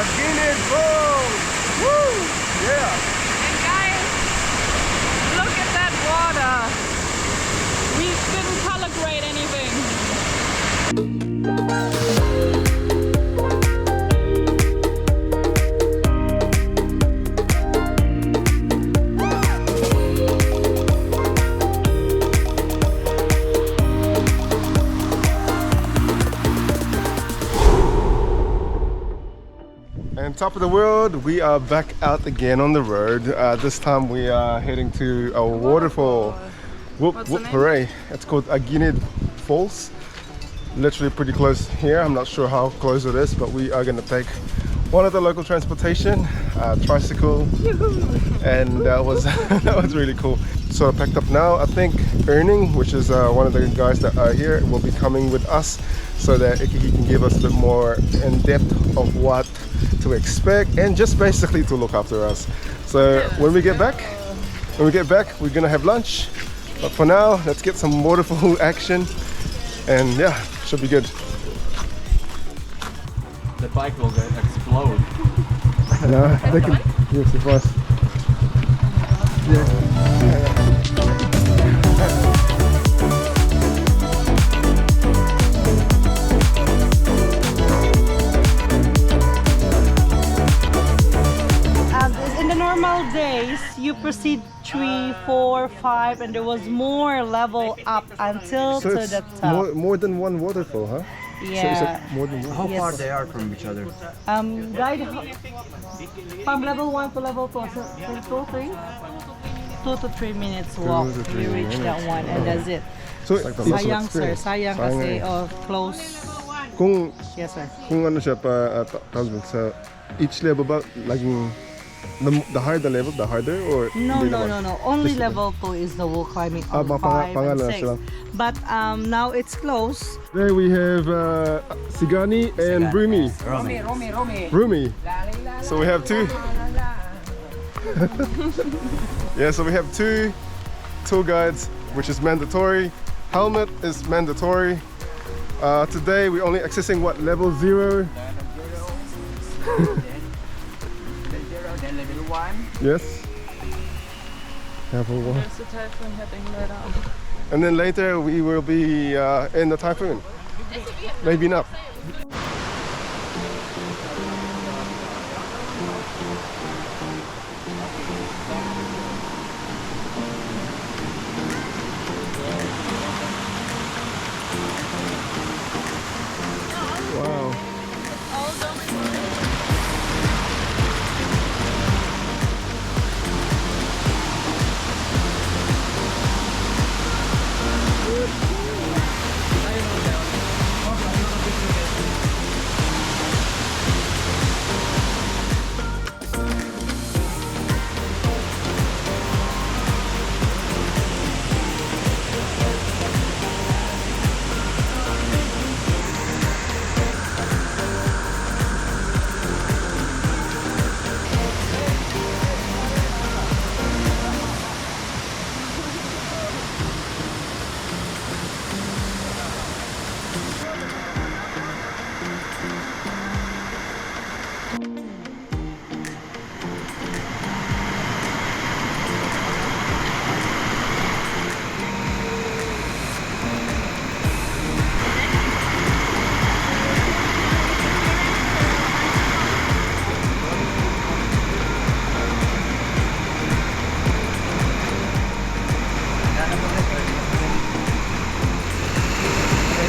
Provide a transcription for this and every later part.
Aguinid Waterfalls! Woo! Yeah! And guys, look at that water. We didn't color grade anything. And top of the world, we are back out again on the road. This time we are heading to a waterfall. Whoop, What's whoop, the name? hooray. It's called Aguinid Falls. Literally pretty close here. I'm not sure how close it is, but we are going to take one of the local transportation, tricycle, and that was that was really cool. So I packed up now. I think Erning, which is one of the guys that are here, will be coming with us so that he can give us a bit more in depth of what to expect and just basically to look after us. So when we get back, we're gonna have lunch. But for now, let's get some waterfall action, and yeah, should be good. The bike will explode. No, they can give us advice. In the normal days, you proceed 3, 4, 5, and there was more level up until So to it's the top. more than one waterfall, huh? Yeah. So is it more than one? How Yes. far they are from each other? Guide from level 1 to level 2, so 2, 3? 2 to 3 minutes walk. to 3 You reach that minutes. one, and that's it. So it's Sayang sir, sayang kasi close. Kung Yes sir. ano siya pa tawag mo sa each level ba laging the higher the level, the harder, or No, hindi no, naman? no, no. Only Just- level 2 is the wall climbing Ah, on mga 5 pangalan and sila. 6. But now it's closed. There we have Sigani and Brumi. Rumi. So we have two. Yeah, so we have two tour guides, which is mandatory. Helmet is mandatory. Today we're only accessing what, level 0? Then level 1. Yes. Level 1. There's a typhoon heading right out. And then later we will be in the typhoon. Maybe not. Wow.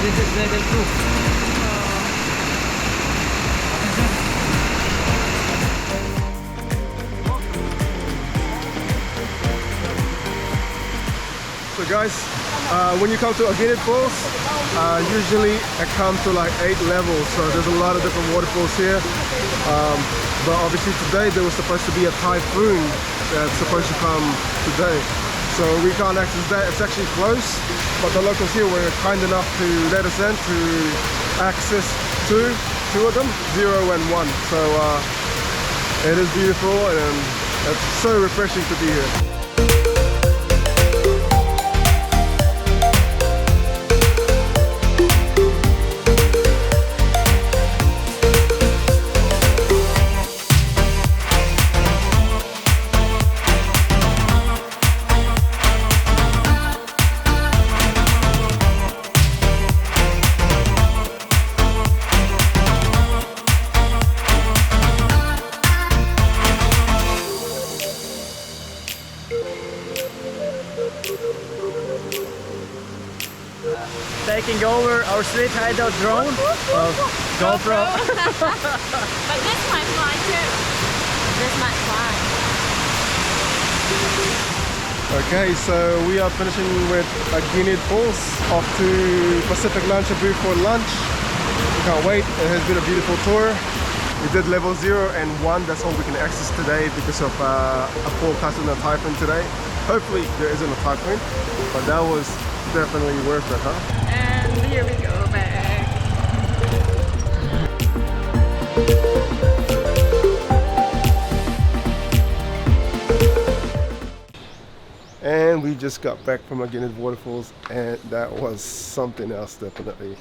This is level 2. So guys, when you come to Aguinid Falls, usually it comes to like 8 levels, so there's a lot of different waterfalls here. But obviously today there was supposed to be a typhoon that's supposed to come today. So we can't access that, it's actually close, but the locals here were kind enough to let us in to access two of them, 0 and 1. So it is beautiful and it's so refreshing to be here. flying over our street hideout drone. GoPro. But this might fly too. This might fly. Okay, so we are finishing with Aguinid Falls, off to Pacific Lounge Cebu for lunch. Can't wait, it has been a beautiful tour. We did level 0 and 1, that's all we can access today because of a forecast and a typhoon today. Hopefully there isn't a typhoon, but that was definitely worth it, huh? And here we go back. And we just got back from Aguinid Waterfalls and that was something else definitely.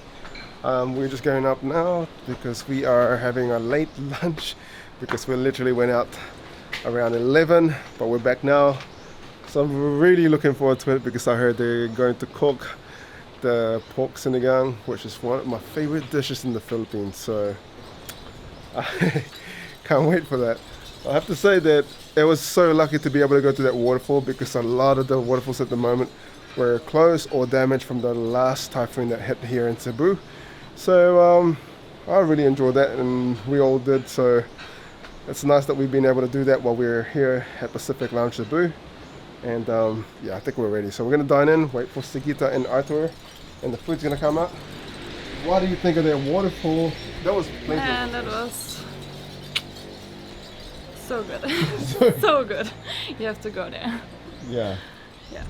We're just going up now because we are having a late lunch because we literally went out around 11, but we're back now. So I'm really looking forward to it because I heard they're going to cook the pork sinigang, which is one of my favorite dishes in the Philippines. So I can't wait for that. I have to say that it was so lucky to be able to go to that waterfall because a lot of the waterfalls at the moment were closed or damaged from the last typhoon that hit here in Cebu. So I really enjoyed that and we all did. So it's nice that we've been able to do that while we're here at Pacific Lounge Cebu. And yeah, I think we're ready. So we're gonna dine in, wait for Sigita and Arthur, and the food's gonna come out. What do you think of that waterfall? That was plenty. And that was so good. So good. You have to go there. Yeah. Yeah.